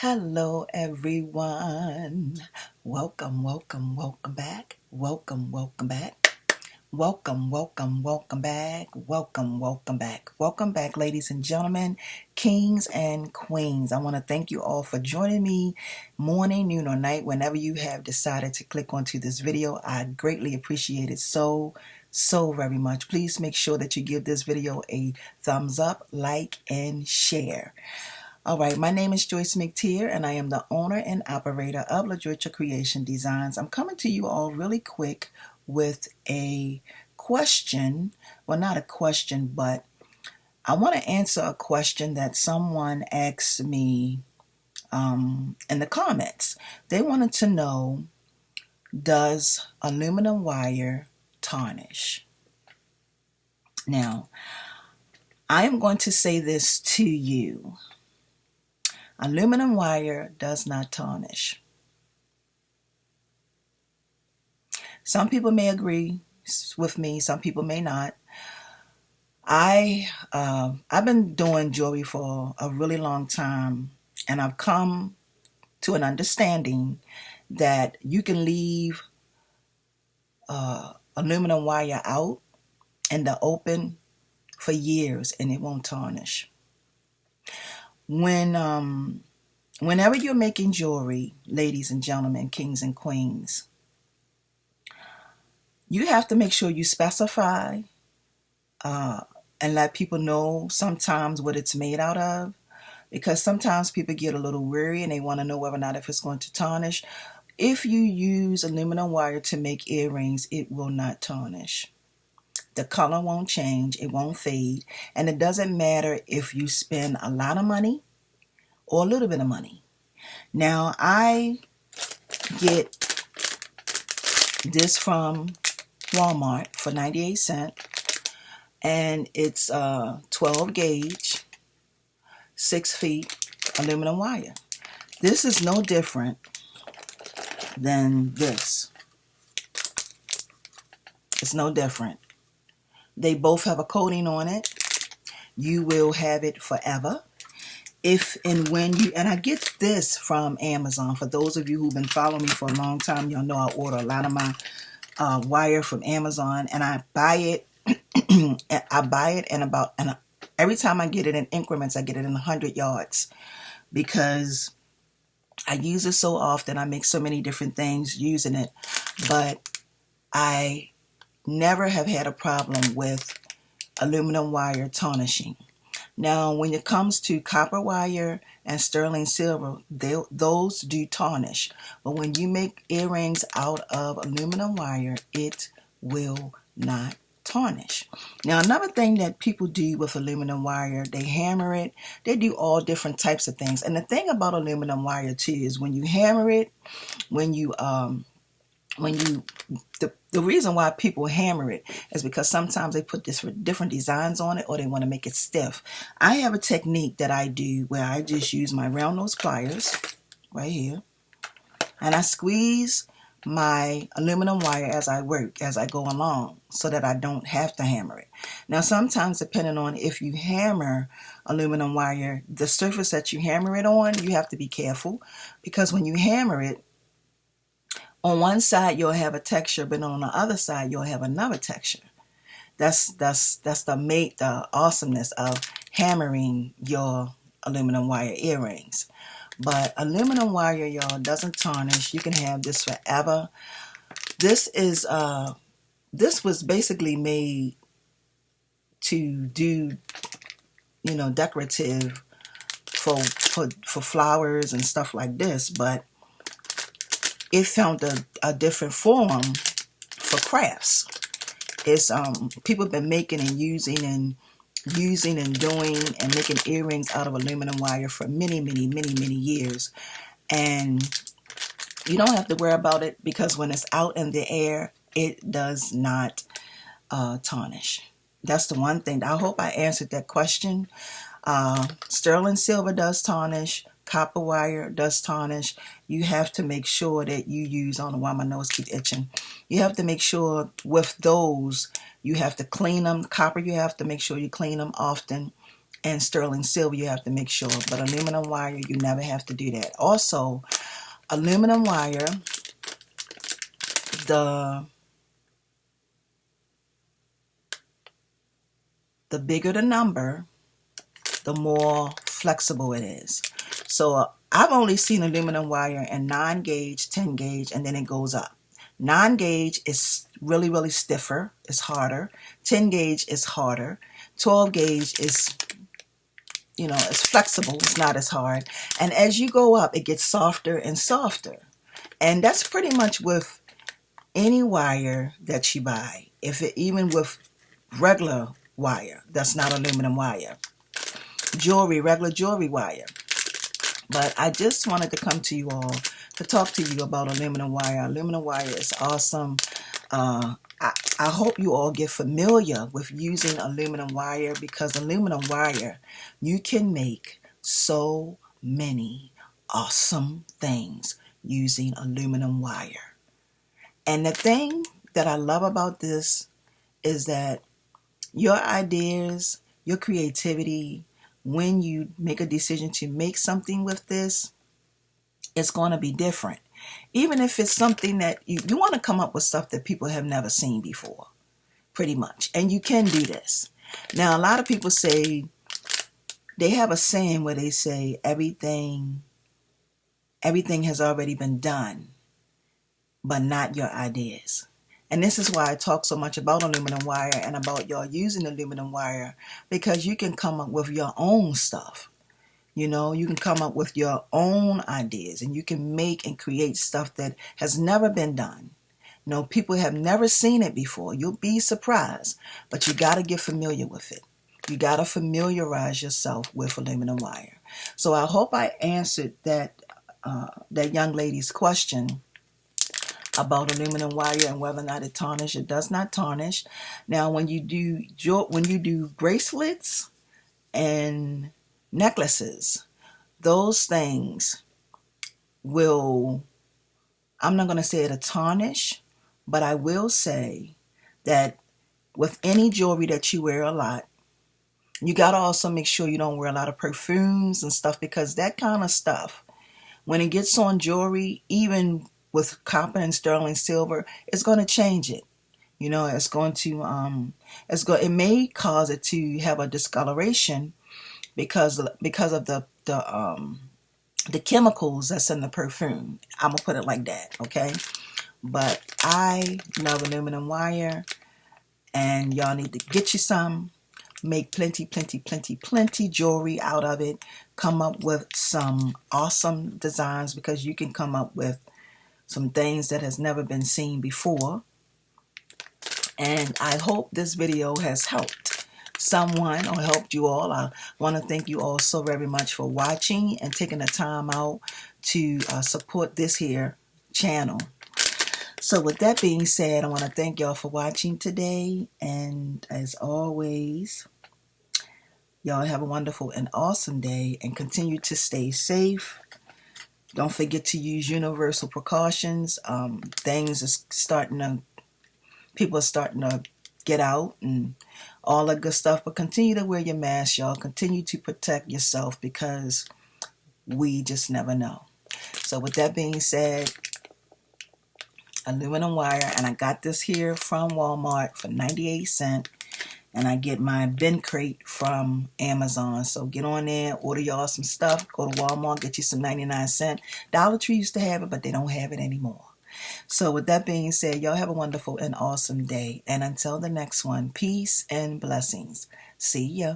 Hello, everyone. Welcome back. Welcome back. Welcome back. Welcome back. Welcome back, ladies and gentlemen, kings and queens. I want to thank you all for joining me morning, noon, or night, whenever you have decided to click onto this video. I greatly appreciate it so very much. Please make sure that you give this video a thumbs up, like, and share. All right, my name is Joyce McTeer, and I am the owner and operator of Lajoytra Creation Designs. I'm coming to you all really quick with a question. Well, not a question, but I want to answer a question that someone asked me in the comments. They wanted to know, does aluminum wire tarnish? Now, I am going to say this to you. Aluminum wire does not tarnish. Some people may agree with me, some people may not. I've been doing jewelry for a really long time, and I've come to an understanding that you can leave aluminum wire out in the open for years and it won't tarnish. Whenever you're making jewelry, ladies and gentlemen, kings and queens, you have to make sure you specify and let people know sometimes what it's made out of, because sometimes people get a little weary and they want to know whether or not if it's going to tarnish. If you use aluminum wire to make earrings, it will not tarnish. The color won't change, it won't fade, and it doesn't matter if you spend a lot of money or a little bit of money. Now, I get this from Walmart for 98 cents, and it's 12 gauge, 6 feet aluminum wire. This is no different than this. It's no different. They both have a coating on it. You will have it forever. If and when you, and I get this from Amazon. For those of you who've been following me for a long time, y'all know I order a lot of my wire from Amazon, and I buy it. And every time I get it in increments, I get it in 100 yards, because I use it so often. I make so many different things using it, but I never have had a problem with aluminum wire tarnishing. Now, when it comes to copper wire and sterling silver, those do tarnish. But when you make earrings out of aluminum wire, it will not tarnish. Now, another thing that people do with aluminum wire, they hammer it. They do all different types of things. And the thing about aluminum wire too is when you hammer it, the reason why people hammer it is because sometimes they put different designs on it, or they want to make it stiff. I have a technique that I do where I just use my round nose pliers right here, and I squeeze my aluminum wire as I work, as I go along, so that I don't have to hammer it. Now, sometimes depending on if you hammer aluminum wire, the surface that you hammer it on, you have to be careful, because when you hammer it, on one side you'll have a texture, but on the other side you'll have another texture. That's the awesomeness of hammering your aluminum wire earrings. But aluminum wire, y'all, doesn't tarnish. You can have this forever. This was basically made to do, decorative for flowers and stuff like this, but it found a different form for crafts. It's people have been making and using and doing and making earrings out of aluminum wire for many years, and you don't have to worry about it, because when it's out in the air, it does not tarnish. That's the one thing. I hope I answered that question. Sterling silver does tarnish. Copper wire does tarnish. You have to make sure that you use, I don't know why my nose keeps itching. You have to make sure with those, you have to clean them. Copper, you have to make sure you clean them often. and sterling silver, you have to make sure. But aluminum wire, you never have to do that. Also, aluminum wire, the bigger the number, the more flexible it is. So I've only seen aluminum wire in 9 gauge, 10 gauge, and then it goes up. 9 gauge is really, really stiffer. It's harder. 10 gauge is harder. 12 gauge is, it's flexible. It's not as hard. And as you go up, it gets softer and softer. And that's pretty much with any wire that you buy. Even with regular wire, that's not aluminum wire. Regular jewelry wire. But I just wanted to come to you all to talk to you about aluminum wire. Aluminum wire is awesome. I hope you all get familiar with using aluminum wire, because aluminum wire, you can make so many awesome things using aluminum wire. And the thing that I love about this is that your ideas, your creativity, when you make a decision to make something with this, it's going to be different. Even if it's something that you want to come up with stuff that people have never seen before, pretty much. And you can do this. Now, a lot of people say, they have a saying where they say everything has already been done, but not your ideas. And this is why I talk so much about aluminum wire and about y'all using aluminum wire, because you can come up with your own stuff. You can come up with your own ideas, and you can make and create stuff that has never been done. People have never seen it before. You'll be surprised, but you got to get familiar with it. You got to familiarize yourself with aluminum wire. So I hope I answered that young lady's question about aluminum wire and whether or not it tarnishes. It does not tarnish. Now, when you do bracelets and necklaces, those things will, I'm not going to say it'll tarnish, but I will say that with any jewelry that you wear a lot, you got to also make sure you don't wear a lot of perfumes and stuff, because that kind of stuff, when it gets on jewelry, even with copper and sterling silver, it's going to change it. It's going to, it may cause it to have a discoloration because of the chemicals that's in the perfume. I'm going to put it like that, okay? But I love aluminum wire, and y'all need to get you some. Make plenty jewelry out of it. Come up with some awesome designs, because you can come up with some things that has never been seen before. And I hope this video has helped someone or helped you all. I want to thank you all so very much for watching and taking the time out to support this here channel. So with that being said, I want to thank y'all for watching today. And as always, y'all have a wonderful and awesome day, and continue to stay safe. Don't forget to use universal precautions. People are starting to get out and all that good stuff. But continue to wear your mask, y'all. Continue to protect yourself, because we just never know. So with that being said, aluminum wire, and I got this here from Walmart for 98 cents. And I get my bin crate from Amazon. So get on there, order y'all some stuff. Go to Walmart, get you some 99 cents. Dollar Tree used to have it, but they don't have it anymore. So with that being said, y'all have a wonderful and awesome day. And until the next one, peace and blessings. See ya.